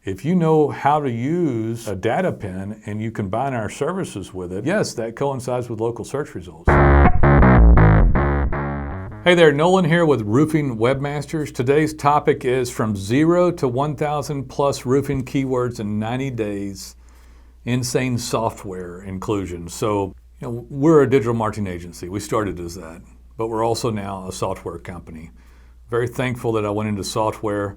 If you know how to use a data pen and you combine our services with it, yes, that coincides with local search results. Hey there, Nolan here with Roofing Webmasters. Today's topic is from 0 to 1,000 plus roofing keywords in 90 days, insane software inclusion. So, we're a digital marketing agency. We started as that, but we're also now a software company. Very thankful that I went into software.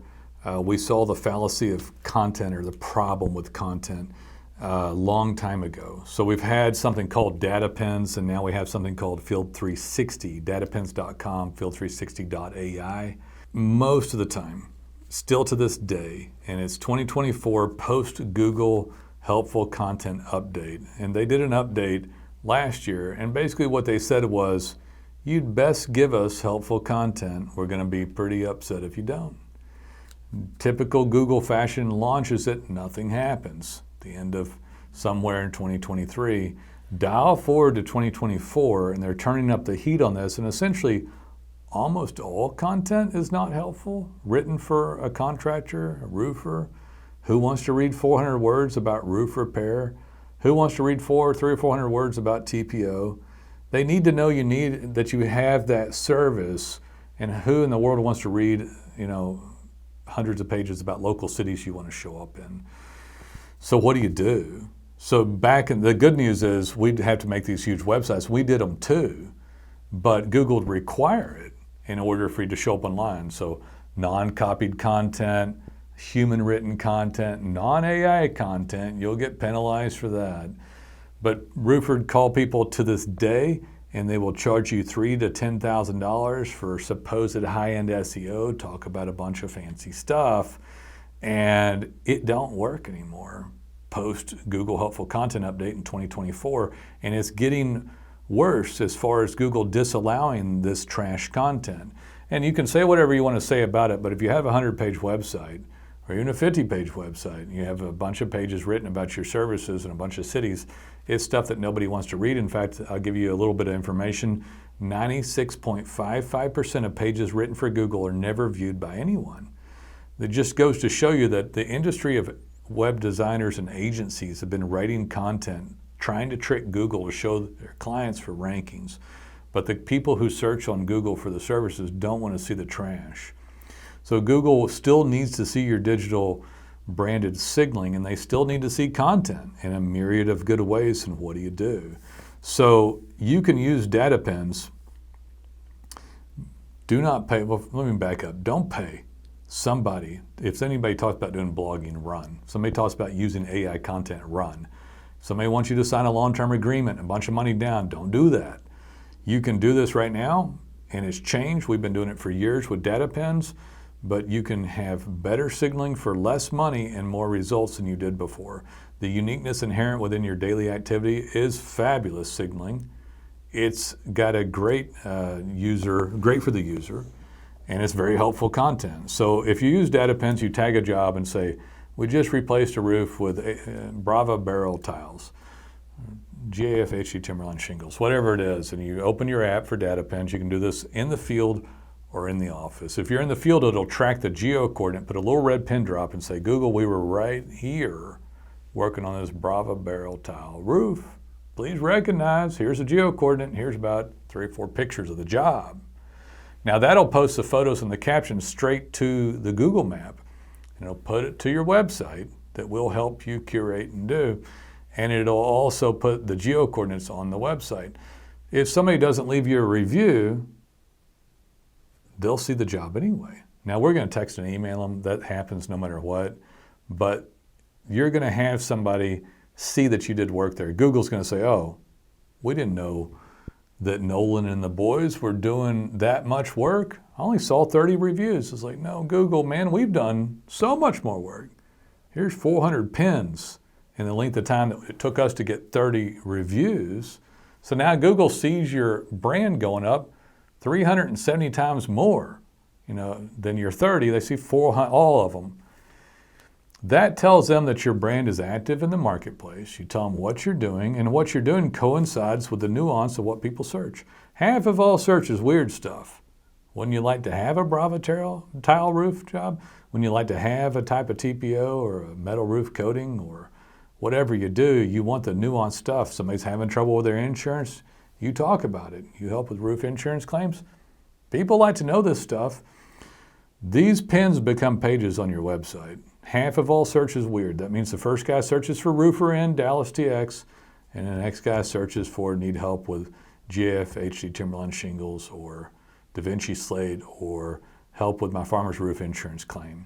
We saw the fallacy of content, or the problem with content, a long time ago. So we've had something called data pens, and now we have something called Field 360, datapens.com, field360.ai. Most of the time, still to this day, and it's 2024 post-Google helpful content update. And they did an update last year, and basically what they said was, you'd best give us helpful content. We're going to be pretty upset if you don't. Typical Google fashion launches it, nothing happens. The end of somewhere in 2023. Dial forward to 2024, and they're turning up the heat on this, and essentially almost all content is not helpful, written for a contractor, a roofer. Who wants to read 400 words about roof repair? Who wants to read 300 or 400 words about TPO? They need to know that you have that service, and who in the world wants to read, hundreds of pages about local cities you want to show up in. So what do you do? So the good news is we'd have to make these huge websites. We did them too, but Google would require it in order for you to show up online. So non-copied content, human written content, non-AI content, you'll get penalized for that. But roofers call people to this day, and they will charge you $3,000 to $10,000 for supposed high-end SEO, talk about a bunch of fancy stuff, and it don't work anymore post Google Helpful Content Update in 2024, and it's getting worse as far as Google disallowing this trash content. And you can say whatever you want to say about it, but if you have a 100-page website, or even a 50-page website, and you have a bunch of pages written about your services in a bunch of cities, it's stuff that nobody wants to read. In fact, I'll give you a little bit of information. 96.55% of pages written for Google are never viewed by anyone. It just goes to show you that the industry of web designers and agencies have been writing content, trying to trick Google to show their clients for rankings. But the people who search on Google for the services don't want to see the trash. So Google still needs to see your digital branded signaling, and they still need to see content in a myriad of good ways. And what do you do? So you can use data pens. Do not pay. Well, let me back up. Don't pay somebody. If anybody talks about doing blogging, run. Somebody talks about using AI content, run. Somebody wants you to sign a long-term agreement, a bunch of money down. Don't do that. You can do this right now, and it's changed. We've been doing it for years with data pens, but you can have better signaling for less money and more results than you did before. The uniqueness inherent within your daily activity is fabulous signaling. It's got a great great for the user, and it's very helpful content. So if you use data pens, you tag a job and say, we just replaced a roof with Brava barrel tiles, GAF HD Timberline shingles, whatever it is, and you open your app for data pens. You can do this in the field or in the office. If you're in the field, it'll track the geo coordinate, put a little red pin drop and say, Google, we were right here working on this Brava barrel tile roof. Please recognize, here's the geo coordinate, and here's about 3 or 4 pictures of the job. Now that'll post the photos and the captions straight to the Google map, and it'll put it to your website that will help you curate and do. And it'll also put the geo coordinates on the website. If somebody doesn't leave you a review, they'll see the job anyway. Now we're going to text and email them. That happens no matter what. But you're going to have somebody see that you did work there. Google's going to say, oh, we didn't know that Nolan and the boys were doing that much work. I only saw 30 reviews. It's like, no, Google, man, we've done so much more work. Here's 400 pins in the length of time that it took us to get 30 reviews. So now Google sees your brand going up 370 times more, than your 30. They see 400, all of them. That tells them that your brand is active in the marketplace. You tell them what you're doing, and what you're doing coincides with the nuance of what people search. Half of all search is weird stuff. Wouldn't you like to have a Brava tile roof job? Wouldn't you like to have a type of TPO or a metal roof coating or whatever you do? You want the nuanced stuff. Somebody's having trouble with their insurance, you talk about it. You help with roof insurance claims. People like to know this stuff. These pins become pages on your website. Half of all search is weird. That means the first guy searches for roofer in Dallas TX, and the next guy searches for need help with GF HD Timberland shingles or Da Vinci slate or help with my farmer's roof insurance claim.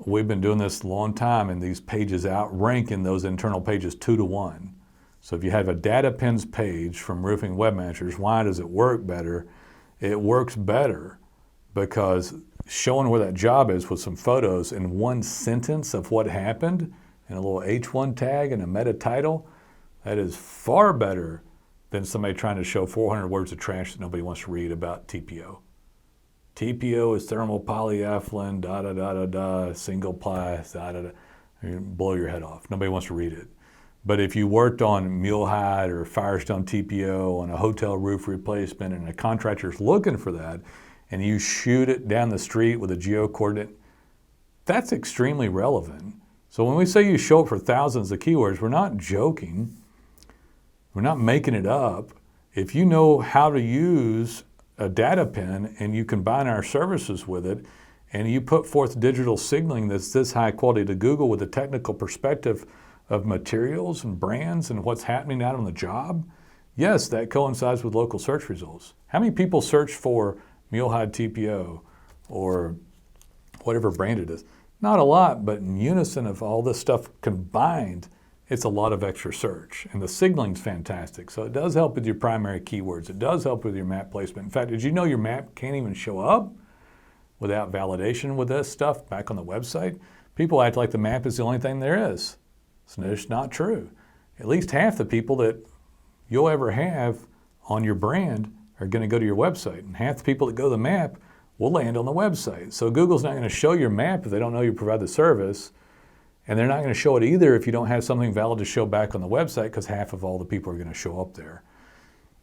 We've been doing this a long time, and these pages outrank in those internal pages 2 to 1. So if you have a data pins page from Roofing Webmasters, why does it work better? It works better because showing where that job is with some photos and one sentence of what happened and a little H1 tag and a meta title, that is far better than somebody trying to show 400 words of trash that nobody wants to read about TPO. TPO is thermal polyethylene, single ply, blow your head off. Nobody wants to read it. But if you worked on Mulehide or Firestone TPO on a hotel roof replacement and a contractor's looking for that, and you shoot it down the street with a geo-coordinate, that's extremely relevant. So when we say you show it for thousands of keywords, we're not joking. We're not making it up. If you know how to use a data pin and you combine our services with it, and you put forth digital signaling that's this high quality to Google with a technical perspective of materials and brands and what's happening out on the job, yes, that coincides with local search results. How many people search for Mulehide TPO or whatever brand it is? Not a lot, but in unison of all this stuff combined, it's a lot of extra search. And the signaling's fantastic. So it does help with your primary keywords. It does help with your map placement. In fact, did you know your map can't even show up without validation with this stuff back on the website? People act like the map is the only thing there is. It's just not true. At least half the people that you'll ever have on your brand are going to go to your website. And half the people that go to the map will land on the website. So Google's not going to show your map if they don't know you provide the service. And they're not going to show it either if you don't have something valid to show back on the website, because half of all the people are going to show up there.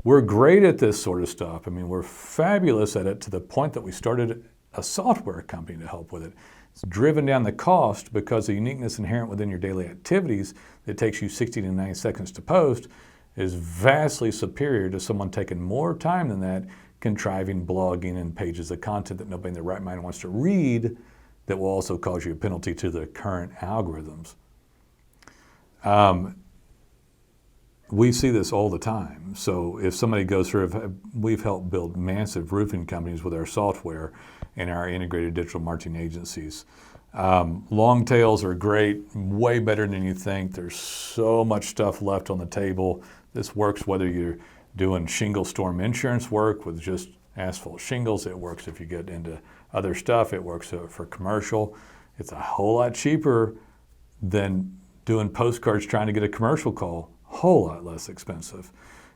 We're great at this sort of stuff. I mean, we're fabulous at it to the point that we started a software company to help with it. It's driven down the cost because the uniqueness inherent within your daily activities that takes you 60 to 90 seconds to post is vastly superior to someone taking more time than that, contriving blogging and pages of content that nobody in their right mind wants to read, that will also cause you a penalty to the current algorithms. We see this all the time. So if somebody goes through, we've helped build massive roofing companies with our software and our integrated digital marketing agencies. Long tails are great, way better than you think. There's so much stuff left on the table. This works whether you're doing shingle storm insurance work with just asphalt shingles. It works if you get into other stuff. It works for commercial. It's a whole lot cheaper than doing postcards trying to get a commercial call. Whole lot less expensive.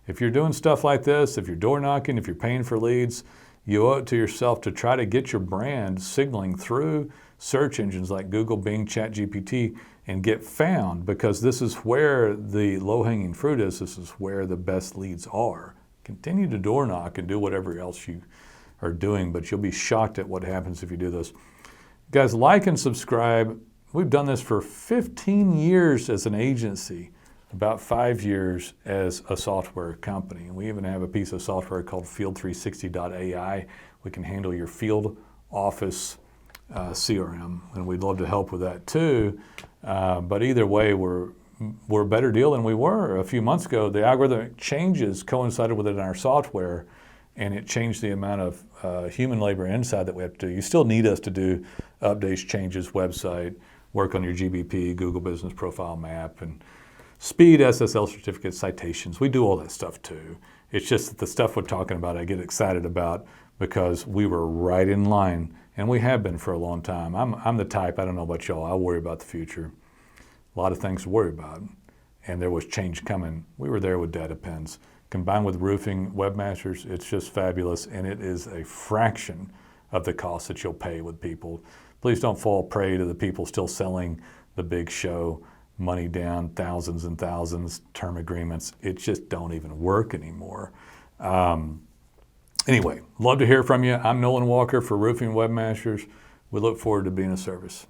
If you're doing stuff like this, if you're door knocking, if you're paying for leads, you owe it to yourself to try to get your brand signaling through search engines like Google, Bing, ChatGPT, and get found, because this is where the low-hanging fruit is. This is where the best leads are. Continue to door knock and do whatever else you are doing, but you'll be shocked at what happens if you do this. Guys, like and subscribe. We've done this for 15 years as an agency, about 5 years as a software company. And we even have a piece of software called Field360.ai. We can handle your field office CRM, and we'd love to help with that too. But either way, we're a better deal than we were a few months ago. The algorithmic changes coincided with it in our software, and it changed the amount of human labor inside that we have to do. You still need us to do updates, changes, website, work on your GBP, Google Business Profile Map, and speed, SSL certificates, citations. We do all that stuff too. It's just that the stuff we're talking about, I get excited about because we were right in line, and we have been for a long time. I'm the type, I don't know about y'all, I worry about the future. A lot of things to worry about, and there was change coming. We were there with data pins. Combined with Roofing Webmasters, it's just fabulous, and it is a fraction of the cost that you'll pay with people. Please don't fall prey to the people still selling the big show, money down, thousands and thousands, term agreements. It just don't even work anymore. Anyway, love to hear from you. I'm Nolan Walker for Roofing Webmasters. We look forward to being of service.